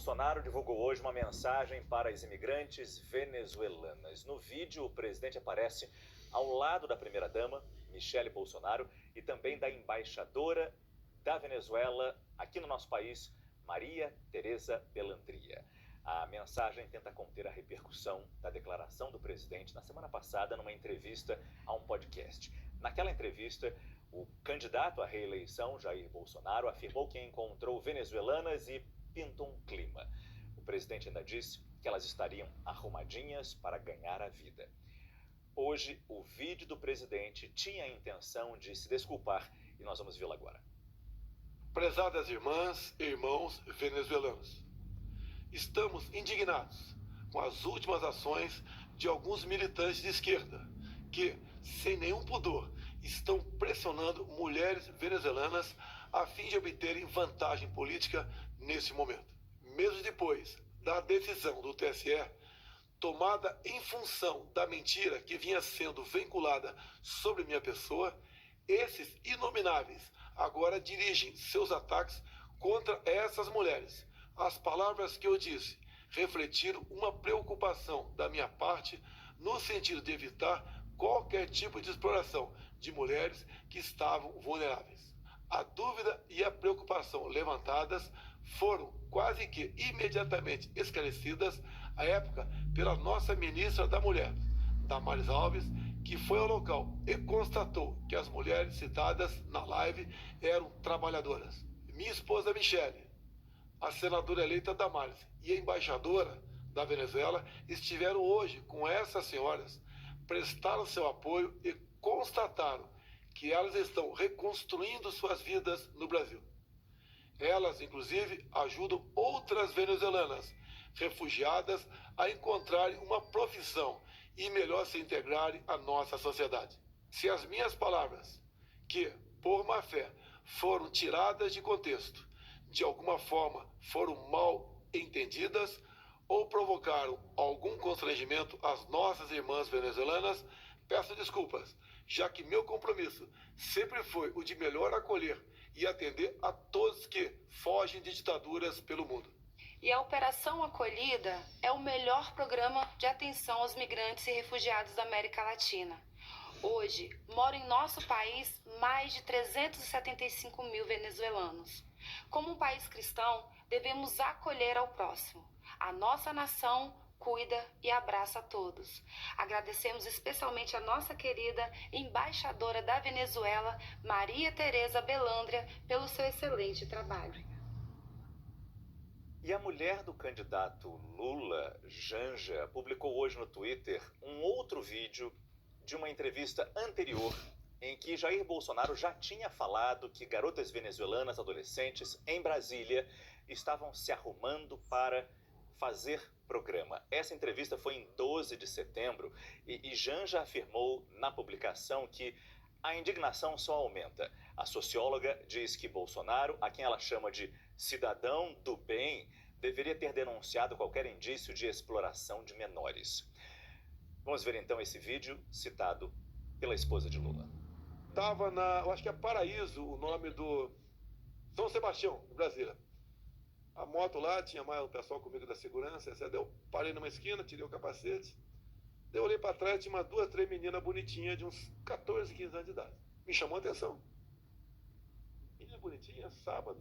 Bolsonaro divulgou hoje uma mensagem para as imigrantes venezuelanas. No vídeo, o presidente aparece ao lado da primeira-dama, Michelle Bolsonaro, e também da embaixadora da Venezuela aqui no nosso país, Maria Tereza Bellandria. A mensagem tenta conter a repercussão da declaração do presidente na semana passada numa entrevista a um podcast. Naquela entrevista, o candidato à reeleição, Jair Bolsonaro, afirmou que encontrou venezuelanas e pintou um clima. O presidente ainda disse que elas estariam arrumadinhas para ganhar a vida. Hoje, o vídeo do presidente tinha a intenção de se desculpar e nós vamos vê-lo agora. Prezadas irmãs e irmãos venezuelanos, estamos indignados com as últimas ações de alguns militantes de esquerda que, sem nenhum pudor, estão pressionando mulheres venezuelanas a fim de obterem vantagem política nesse momento. Mesmo depois da decisão do TSE, tomada em função da mentira que vinha sendo vinculada sobre minha pessoa, esses inomináveis agora dirigem seus ataques contra essas mulheres. As palavras que eu disse refletiram uma preocupação da minha parte no sentido de evitar qualquer tipo de exploração de mulheres que estavam vulneráveis. A dúvida e a preocupação levantadas foram quase que imediatamente esclarecidas à época pela nossa ministra da Mulher, Damares Alves, que foi ao local e constatou que as mulheres citadas na live eram trabalhadoras. Minha esposa Michelle, a senadora eleita Damares e a embaixadora da Venezuela estiveram hoje com essas senhoras, prestaram seu apoio e constataram que elas estão reconstruindo suas vidas no Brasil. Elas, inclusive, ajudam outras venezuelanas refugiadas a encontrarem uma profissão e melhor se integrarem à nossa sociedade. Se as minhas palavras, que, por má fé, foram tiradas de contexto, de alguma forma foram mal entendidas ou provocaram algum constrangimento às nossas irmãs venezuelanas, peço desculpas, já que meu compromisso sempre foi o de melhor acolher e atender a todos que fogem de ditaduras pelo mundo. E a Operação Acolhida é o melhor programa de atenção aos migrantes e refugiados da América Latina. Hoje, moram em nosso país mais de 375 mil venezuelanos. Como um país cristão, devemos acolher ao próximo. A nossa nação cuida e abraça a todos. Agradecemos especialmente a nossa querida embaixadora da Venezuela, Maria Tereza Bellandria, pelo seu excelente trabalho. E a mulher do candidato Lula, Janja, publicou hoje no Twitter um outro vídeo de uma entrevista anterior em que Jair Bolsonaro já tinha falado que garotas venezuelanas adolescentes em Brasília estavam se arrumando para fazer programa. Essa entrevista foi em 12 de setembro e Janja afirmou na publicação que a indignação só aumenta. A socióloga diz que Bolsonaro, a quem ela chama de cidadão do bem, deveria ter denunciado qualquer indício de exploração de menores. Vamos ver então esse vídeo citado pela esposa de Lula. Estava eu acho que é Paraíso, o nome do São Sebastião, em Brasília. A moto lá, tinha mais um pessoal comigo da segurança, etc. Eu parei numa esquina, tirei o capacete. Eu olhei para trás, tinha umas 2, 3 meninas bonitinhas de uns 14, 15 anos de idade. Me chamou a atenção. Menina bonitinha, sábado.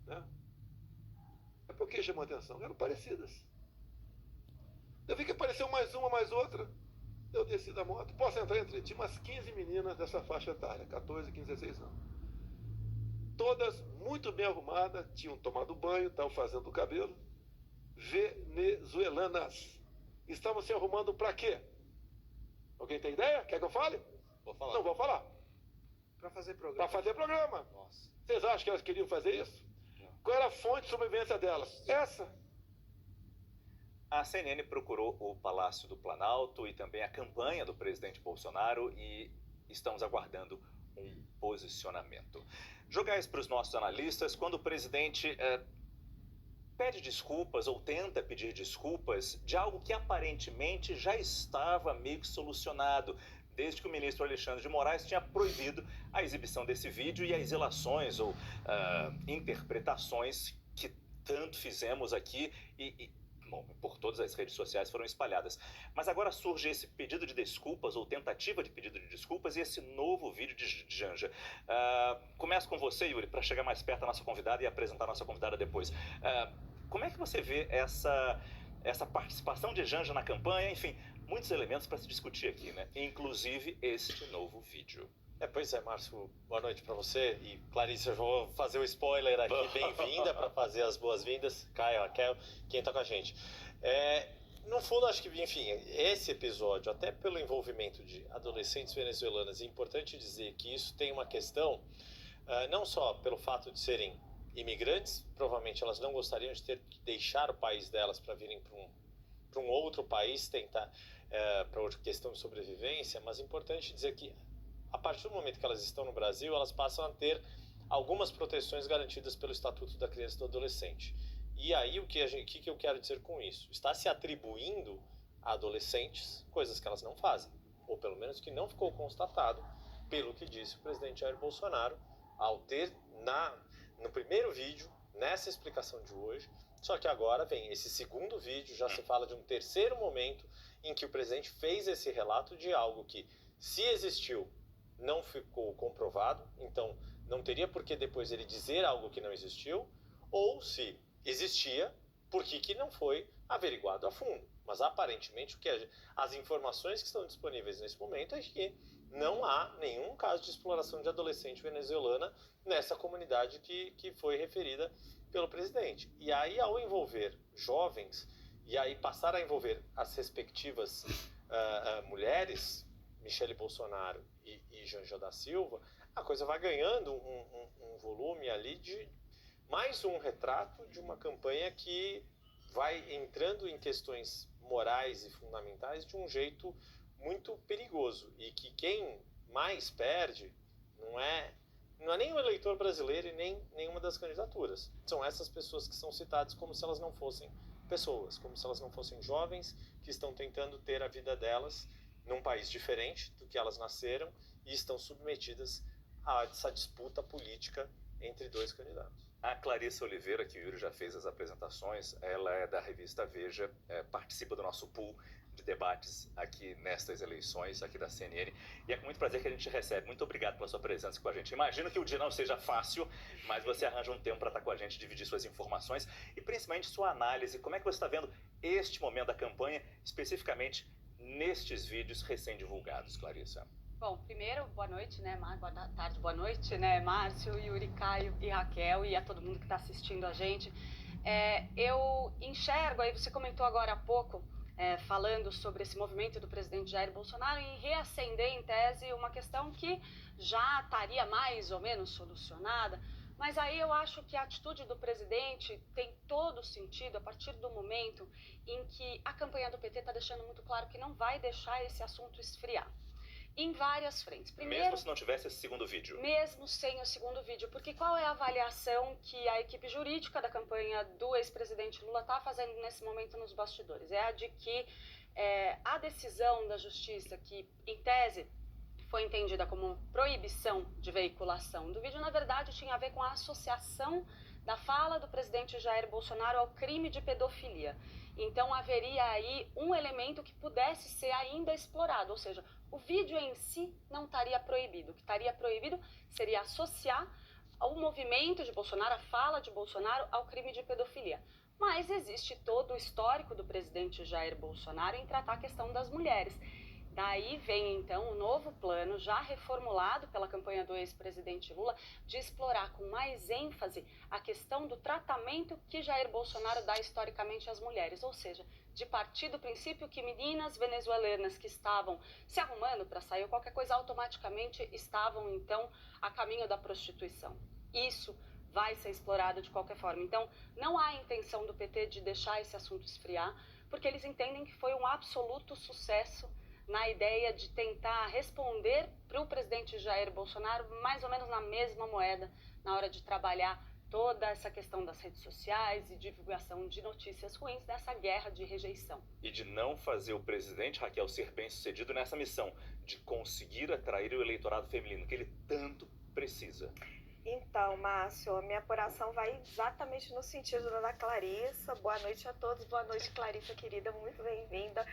Né? É por que chamou a atenção? Eram parecidas. Eu vi que apareceu mais uma, mais outra. Eu desci da moto. Posso entrar? Entrei. Tinha umas 15 meninas dessa faixa etária, 14, 15, 16 anos. Todas muito bem arrumadas, tinham tomado banho, estavam fazendo o cabelo. Venezuelanas. Estavam se arrumando para quê? Alguém tem ideia? Quer que eu fale? Vou falar. Não vou falar. Para fazer programa. Para fazer programa. Nossa. Vocês acham que elas queriam fazer isso? Não. Qual era a fonte de sobrevivência delas? Essa. A CNN procurou o Palácio do Planalto e também a campanha do presidente Bolsonaro e estamos aguardando um posicionamento. Jogar isso para os nossos analistas, quando o presidente pede desculpas ou tenta pedir desculpas de algo que aparentemente já estava meio que solucionado, desde que o ministro Alexandre de Moraes tinha proibido a exibição desse vídeo e as ilações ou interpretações que tanto fizemos aqui bom, por todas as redes sociais foram espalhadas. Mas agora surge esse pedido de desculpas, ou tentativa de pedido de desculpas, e esse novo vídeo de Janja. Começo com você, Yuri, para chegar mais perto da nossa convidada e apresentar a nossa convidada depois. Como é que você vê essa participação de Janja na campanha? Enfim, muitos elementos para se discutir aqui, né? Inclusive este novo vídeo. Pois é, Márcio, boa noite para você. E Clarice, eu vou fazer o spoiler aqui, bem-vinda para fazer as boas-vindas. Caio, Raquel, quem tá com a gente. No fundo, acho que, enfim, esse episódio, até pelo envolvimento de adolescentes venezuelanas, é importante dizer que isso tem uma questão, não só pelo fato de serem imigrantes, provavelmente elas não gostariam de ter que deixar o país delas para virem para um outro país, tentar, para outra questão de sobrevivência, mas é importante dizer que a partir do momento que elas estão no Brasil, elas passam a ter algumas proteções garantidas pelo Estatuto da Criança e do Adolescente. E aí, o que eu quero dizer com isso? Está se atribuindo a adolescentes coisas que elas não fazem, ou pelo menos que não ficou constatado, pelo que disse o presidente Jair Bolsonaro, ao ter no primeiro vídeo, nessa explicação de hoje, só que agora vem esse segundo vídeo, já se fala de um terceiro momento em que o presidente fez esse relato de algo que, se existiu, não ficou comprovado, então não teria por que depois ele dizer algo que não existiu, ou se existia, por que não foi averiguado a fundo. Mas aparentemente as informações que estão disponíveis nesse momento é que não há nenhum caso de exploração de adolescente venezuelana nessa comunidade que foi referida pelo presidente. E aí, ao envolver jovens, e aí passar a envolver as respectivas mulheres, Michele Bolsonaro e Janja da Silva, a coisa vai ganhando um volume ali de mais um retrato de uma campanha que vai entrando em questões morais e fundamentais de um jeito muito perigoso, e que quem mais perde não é nem o eleitor brasileiro e nem nenhuma das candidaturas. São essas pessoas que são citadas como se elas não fossem pessoas, como se elas não fossem jovens que estão tentando ter a vida delas num país diferente do que elas nasceram e estão submetidas a essa disputa política entre dois candidatos. A Clarissa Oliveira, que o Yuri já fez as apresentações, ela é da revista Veja, participa do nosso pool de debates aqui nestas eleições, aqui da CNN, e é com muito prazer que a gente recebe. Muito obrigado pela sua presença com a gente. Imagino que o dia não seja fácil, mas você arranja um tempo para estar com a gente, dividir suas informações e principalmente sua análise. Como é que você está vendo este momento da campanha, especificamente nestes vídeos recém-divulgados, Clarissa? Bom, primeiro, boa noite, né, boa tarde, boa noite, né, Márcio, Yuri, Caio e Raquel e a todo mundo que está assistindo a gente. Eu enxergo, aí você comentou agora há pouco, falando sobre esse movimento do presidente Jair Bolsonaro em reacender, em tese, uma questão que já estaria mais ou menos solucionada, mas aí eu acho que a atitude do presidente tem todo sentido a partir do momento em que a campanha do PT está deixando muito claro que não vai deixar esse assunto esfriar. Em várias frentes. Primeiro, mesmo se não tivesse esse segundo vídeo? Mesmo sem o segundo vídeo, porque qual é a avaliação que a equipe jurídica da campanha do ex-presidente Lula está fazendo nesse momento nos bastidores? É a de que a decisão da justiça, que em tese foi entendida como proibição de veiculação do vídeo, na verdade tinha a ver com a associação da fala do presidente Jair Bolsonaro ao crime de pedofilia. Então haveria aí um elemento que pudesse ser ainda explorado, ou seja, o vídeo em si não estaria proibido. O que estaria proibido seria associar o movimento de Bolsonaro, a fala de Bolsonaro, ao crime de pedofilia. Mas existe todo o histórico do presidente Jair Bolsonaro em tratar a questão das mulheres. Daí vem, então, o novo plano, já reformulado pela campanha do ex-presidente Lula, de explorar com mais ênfase a questão do tratamento que Jair Bolsonaro dá historicamente às mulheres. Ou seja, de partir do princípio que meninas venezuelanas que estavam se arrumando para sair ou qualquer coisa, automaticamente estavam, então, a caminho da prostituição. Isso vai ser explorado de qualquer forma. Então, não há intenção do PT de deixar esse assunto esfriar, porque eles entendem que foi um absoluto sucesso na ideia de tentar responder para o presidente Jair Bolsonaro mais ou menos na mesma moeda, na hora de trabalhar toda essa questão das redes sociais e divulgação de notícias ruins nessa guerra de rejeição. E de não fazer o presidente, Raquel, ser bem-sucedido nessa missão de conseguir atrair o eleitorado feminino que ele tanto precisa. Então, Márcio, a minha apuração vai exatamente no sentido da Clarissa. Boa noite a todos, boa noite, Clarissa, querida, muito bem-vinda.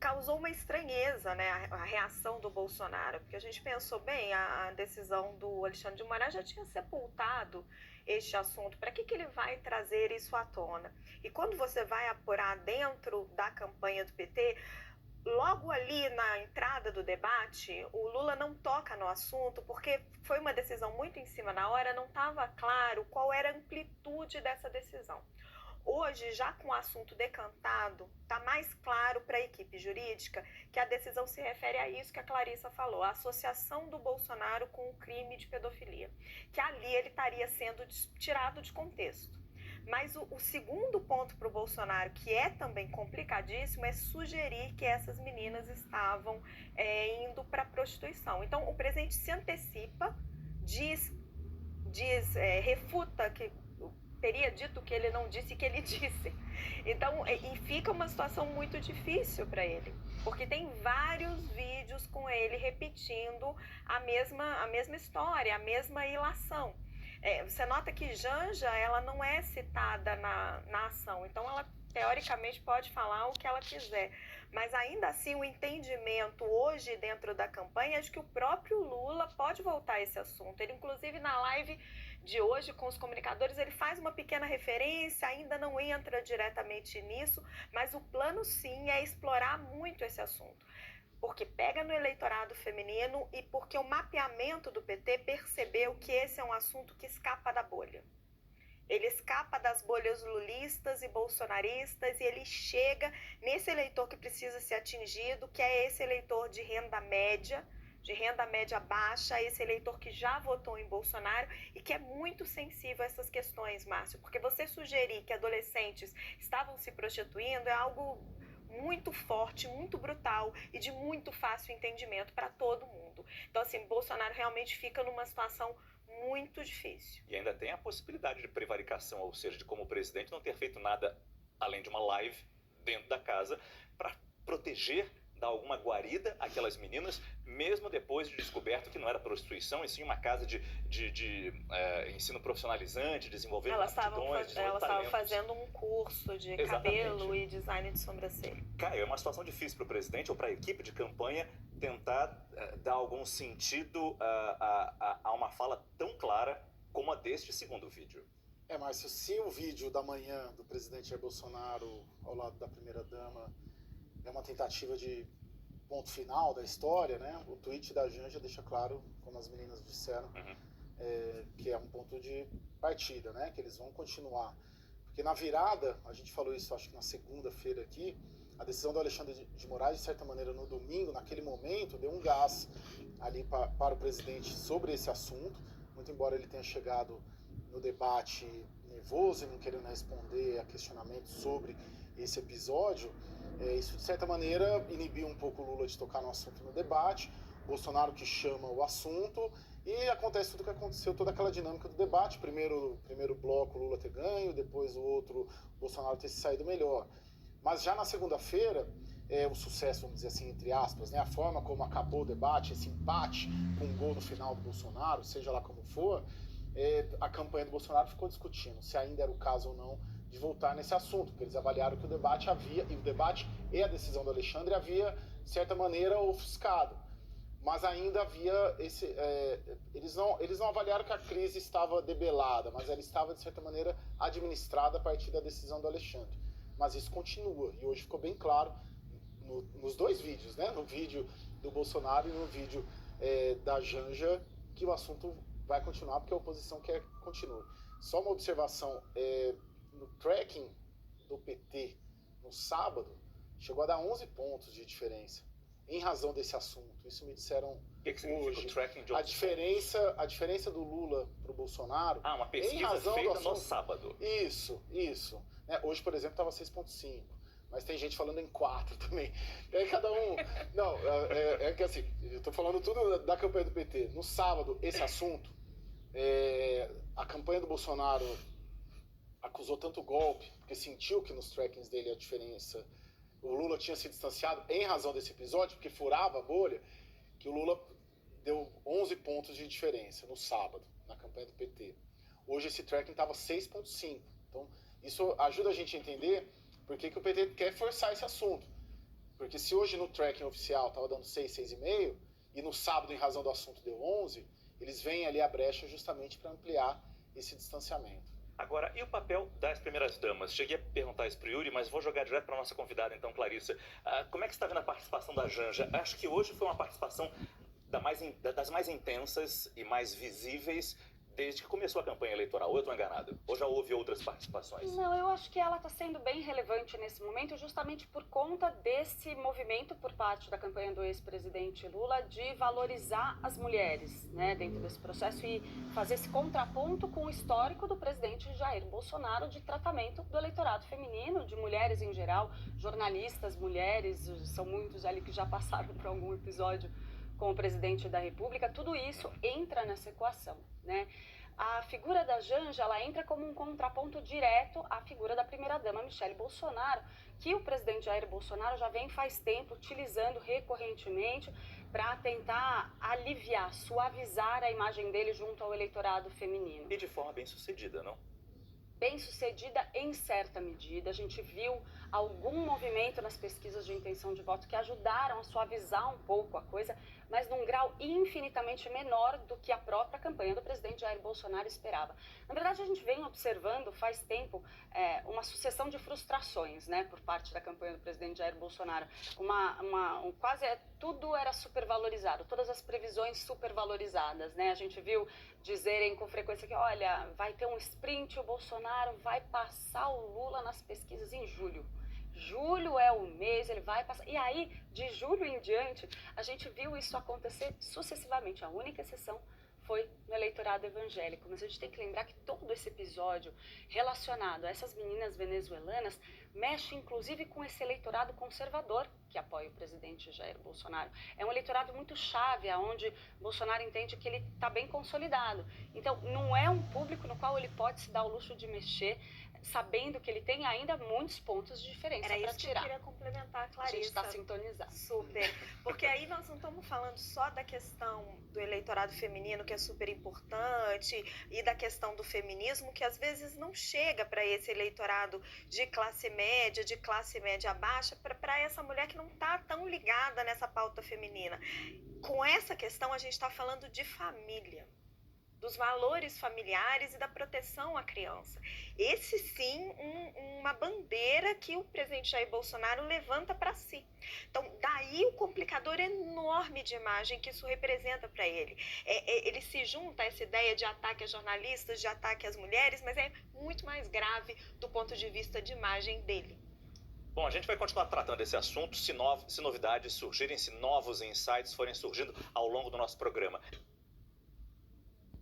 Causou uma estranheza, né, a reação do Bolsonaro, porque a gente pensou bem, a decisão do Alexandre de Moraes já tinha sepultado este assunto, para que ele vai trazer isso à tona? E quando você vai apurar dentro da campanha do PT, logo ali na entrada do debate, o Lula não toca no assunto, porque foi uma decisão muito em cima da hora, não estava claro qual era a amplitude dessa decisão. Hoje, já com o assunto decantado, está mais claro para a equipe jurídica que a decisão se refere a isso que a Clarissa falou, a associação do Bolsonaro com o crime de pedofilia, que ali ele estaria sendo tirado de contexto. Mas o segundo ponto para o Bolsonaro, que é também complicadíssimo, é sugerir que essas meninas estavam indo para a prostituição. Então, o presidente se antecipa, refuta que teria dito que ele não disse que ele disse. Então, e fica uma situação muito difícil para ele, porque tem vários vídeos com ele repetindo a mesma história, a mesma ilação. Você nota que Janja, ela não é citada na ação, então ela teoricamente pode falar o que ela quiser, mas ainda assim o entendimento hoje dentro da campanha é de que o próprio Lula pode voltar a esse assunto. Ele, inclusive, na live de hoje com os comunicadores, ele faz uma pequena referência, ainda não entra diretamente nisso, mas o plano sim é explorar muito esse assunto, porque pega no eleitorado feminino e porque o mapeamento do PT percebeu que esse é um assunto que escapa da bolha. Ele escapa das bolhas lulistas e bolsonaristas e ele chega nesse eleitor que precisa ser atingido, que é esse eleitor de renda média baixa, esse eleitor que já votou em Bolsonaro e que é muito sensível a essas questões, Márcio, porque você sugerir que adolescentes estavam se prostituindo é algo muito forte, muito brutal e de muito fácil entendimento para todo mundo. Então, assim, Bolsonaro realmente fica numa situação muito difícil. E ainda tem a possibilidade de prevaricação, ou seja, de como o presidente não ter feito nada além de uma live dentro da casa para proteger, dar alguma guarida àquelas meninas, mesmo depois de descoberto que não era prostituição, e sim uma casa de ensino profissionalizante, desenvolvendo aptidões, Elas estavam fazendo um curso de cabelo e design de sobrancelha. Caio, é uma situação difícil para o presidente ou para a equipe de campanha tentar dar algum sentido a uma fala tão clara como a deste segundo vídeo. Márcio, se o vídeo da manhã do presidente Jair Bolsonaro ao lado da primeira-dama é uma tentativa de ponto final da história, né? O tweet da Janja deixa claro, como as meninas disseram, que é um ponto de partida, né? Que eles vão continuar. Porque na virada, a gente falou isso acho que na segunda-feira aqui, a decisão do Alexandre de Moraes, de certa maneira, no domingo, naquele momento, deu um gás ali para o presidente sobre esse assunto, muito embora ele tenha chegado no debate nervoso e não querendo responder a questionamentos sobre esse episódio. Isso, de certa maneira, inibiu um pouco o Lula de tocar no assunto no debate, Bolsonaro que chama o assunto, e acontece tudo o que aconteceu, toda aquela dinâmica do debate, primeiro bloco o Lula ter ganho, depois o outro Bolsonaro ter se saído melhor. Mas já na segunda-feira, o sucesso, vamos dizer assim, entre aspas, né, a forma como acabou o debate, esse empate com um gol no final do Bolsonaro, seja lá como for, a campanha do Bolsonaro ficou discutindo se ainda era o caso ou não de voltar nesse assunto, porque eles avaliaram que o debate e a decisão do Alexandre havia, de certa maneira, ofuscado. Mas ainda havia eles não avaliaram que a crise estava debelada, mas ela estava, de certa maneira, administrada a partir da decisão do Alexandre. Mas isso continua, e hoje ficou bem claro nos dois vídeos, né? No vídeo do Bolsonaro e no vídeo da Janja, que o assunto vai continuar, porque a oposição quer que continue. Só uma observação, no tracking do PT no sábado, chegou a dar 11 pontos de diferença, em razão desse assunto. Isso me disseram hoje. O tracking de a diferença do Lula para o Bolsonaro... uma pesquisa feita no sábado. Isso. Né? Hoje, por exemplo, estava 6,5. Mas tem gente falando em 4 também. E aí cada um... Não, é que assim, eu estou falando tudo da campanha do PT. No sábado, esse assunto, a campanha do Bolsonaro acusou tanto golpe, porque sentiu que nos trackings dele a diferença... O Lula tinha se distanciado em razão desse episódio, porque furava a bolha, que o Lula deu 11 pontos de diferença no sábado, na campanha do PT. Hoje esse tracking estava 6,5. Então, isso ajuda a gente a entender por que o PT quer forçar esse assunto. Porque se hoje no tracking oficial estava dando 6, 6,5, e no sábado, em razão do assunto, deu 11, eles veem ali a brecha justamente para ampliar esse distanciamento. Agora, e o papel das primeiras damas? Cheguei a perguntar isso para o Yuri, mas vou jogar direto para a nossa convidada, então, Clarissa. Como é que você está vendo a participação da Janja? Acho que hoje foi uma participação das mais intensas e mais visíveis desde que começou a campanha eleitoral. Ou eu estou enganado? Ou já houve outras participações? Não, eu acho que ela está sendo bem relevante nesse momento, justamente por conta desse movimento por parte da campanha do ex-presidente Lula de valorizar as mulheres, né, dentro desse processo e fazer esse contraponto com o histórico do presidente Jair Bolsonaro de tratamento do eleitorado feminino, de mulheres em geral, jornalistas, mulheres, são muitos ali que já passaram por algum episódio com o presidente da República. Tudo isso entra nessa equação, né? A figura da Janja, ela entra como um contraponto direto à figura da primeira-dama Michele Bolsonaro, que o presidente Jair Bolsonaro já vem faz tempo utilizando recorrentemente para tentar aliviar, suavizar a imagem dele junto ao eleitorado feminino. E de forma bem sucedida, não? Bem sucedida em certa medida. A gente viu algum movimento nas pesquisas de intenção de voto que ajudaram a suavizar um pouco a coisa, mas num grau infinitamente menor do que a própria campanha do presidente Jair Bolsonaro esperava. Na verdade, a gente vem observando faz tempo uma sucessão de frustrações, né, por parte da campanha do presidente Jair Bolsonaro. Quase tudo era supervalorizado, todas as previsões supervalorizadas, né? A gente viu dizerem com frequência que, olha, vai ter um sprint, o Bolsonaro vai passar o Lula nas pesquisas em julho. Julho é o mês, ele vai passar. E aí, de julho em diante, a gente viu isso acontecer sucessivamente. A única exceção foi no eleitorado evangélico. Mas a gente tem que lembrar que todo esse episódio relacionado a essas meninas venezuelanas mexe inclusive com esse eleitorado conservador que apoia o presidente Jair Bolsonaro. É um eleitorado muito chave, onde Bolsonaro entende que ele está bem consolidado. Então, não é um público no qual ele pode se dar o luxo de mexer, sabendo que ele tem ainda muitos pontos de diferença para tirar. Era isso que eu queria complementar, Clarissa. A gente está sintonizado. Super. Porque aí nós não estamos falando só da questão do eleitorado feminino, que é super importante, e da questão do feminismo, que às vezes não chega para esse eleitorado de classe média baixa, para essa mulher que não está tão ligada nessa pauta feminina. Com essa questão, a gente está falando de família, dos valores familiares e da proteção à criança. Esse sim, uma bandeira que o presidente Jair Bolsonaro levanta para si. Então, daí o complicador enorme de imagem que isso representa para ele. Ele se junta a essa ideia de ataque a jornalistas, de ataque às mulheres, mas é muito mais grave do ponto de vista de imagem dele. Bom, a gente vai continuar tratando desse assunto se novidades surgirem, se novos insights forem surgindo ao longo do nosso programa.